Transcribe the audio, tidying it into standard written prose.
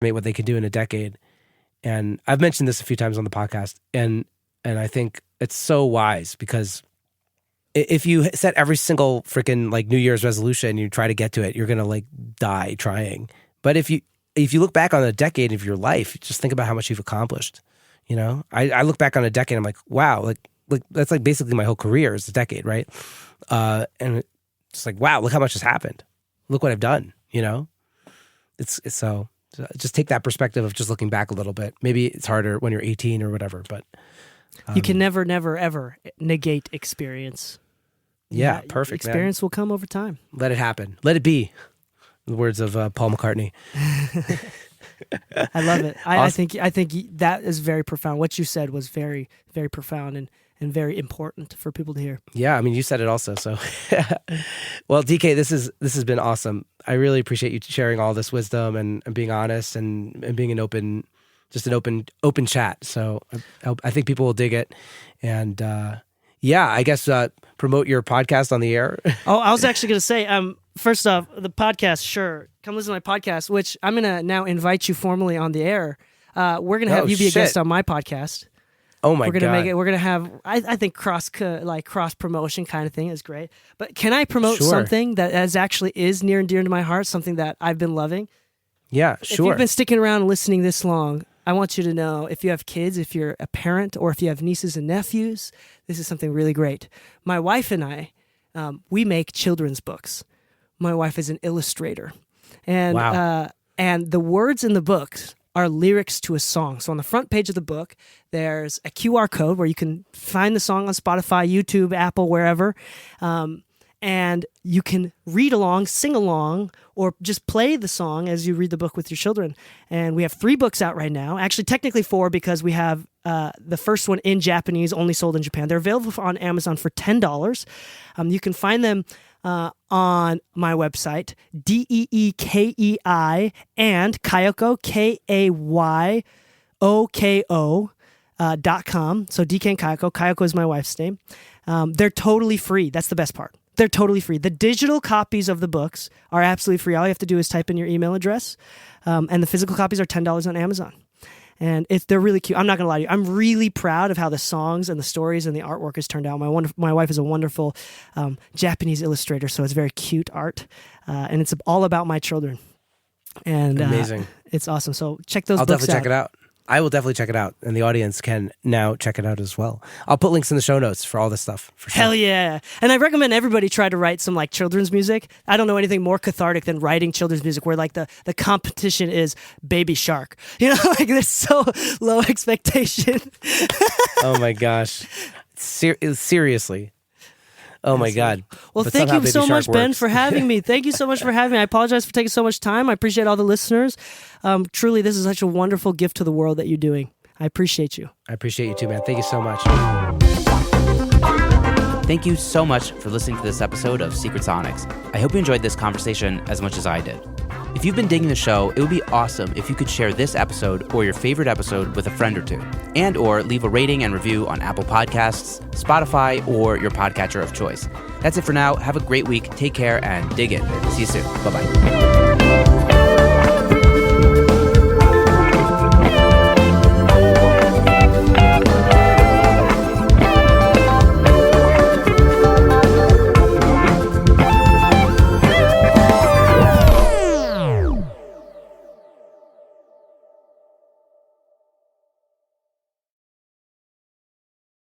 what they can do in a decade. And I've mentioned this a few times on the podcast, and I think it's so wise, because if you set every single freaking like New Year's resolution and you try to get to it, you're gonna like die trying. But if you look back on a decade of your life, just think about how much you've accomplished. You know, I look back on a decade, I'm like, wow, like that's like basically my whole career is a decade, right? And it's like, wow, look how much has happened. Look what I've done. You know, it's so just take that perspective of just looking back a little bit. Maybe it's harder when you're 18 or whatever, but you can never, ever negate experience. Yeah, perfect. Experience will come over time. Let it happen. Let it be. In the words of Paul McCartney. I love it. Awesome. I think that is very profound. What you said was very, very profound and very important for people to hear. Yeah, I mean, you said it also. So, well, Dee Kei, this has been awesome. I really appreciate you sharing all this wisdom and being honest and being an open chat. So I think people will dig it. And yeah, I guess promote your podcast on the air. Oh, I was actually going to say, first off, the podcast, sure. Come listen to my podcast, which I'm going to now invite you formally on the air. We're going to have you be a guest on my podcast. Oh my God. We're going to have, I think cross promotion kind of thing is great. But can I promote something that is near and dear to my heart, something that I've been loving? Yeah, sure. If you've been sticking around listening this long, I want you to know, if you have kids, if you're a parent, or if you have nieces and nephews, this is something really great. My wife and I, we make children's books. My wife is an illustrator. And wow. And the words in the books are lyrics to a song. So on the front page of the book, there's a QR code where you can find the song on Spotify, YouTube, Apple, wherever. And you can read along, sing along, or just play the song as you read the book with your children. And we have 3 books out right now. Actually, technically 4, because we have the first one in Japanese, only sold in Japan. They're available on Amazon for $10. You can find them on my website, DEEKEI and Kayoko, KAYOKO.com. So Dee Kei and Kayoko. Kayoko is my wife's name. They're totally free. That's the best part. They're totally free. The digital copies of the books are absolutely free. All you have to do is type in your email address. And the physical copies are $10 on Amazon. And they're really cute. I'm not going to lie to you. I'm really proud of how the songs and the stories and the artwork has turned out. My wife is a wonderful Japanese illustrator, so it's very cute art. And it's all about my children. And amazing. It's awesome. So check those books out. I'll definitely check it out. I will definitely check it out, and the audience can now check it out as well. I'll put links in the show notes for all this stuff. For sure. Hell yeah. And I recommend everybody try to write some like children's music. I don't know anything more cathartic than writing children's music where like the competition is Baby Shark. You know, like there's so low expectation. Oh my gosh. Seriously. Oh my God. Well, but thank you so much, works. Ben, for having me. Thank you so much for having me. I apologize for taking so much time. I appreciate all the listeners. Truly, this is such a wonderful gift to the world that you're doing. I appreciate you. I appreciate you too, man. Thank you so much. Thank you so much for listening to this episode of Secret Sonics. I hope you enjoyed this conversation as much as I did. If you've been digging the show, it would be awesome if you could share this episode or your favorite episode with a friend or two, and or leave a rating and review on Apple Podcasts, Spotify, or your podcatcher of choice. That's it for now. Have a great week. Take care and dig in. See you soon. Bye-bye.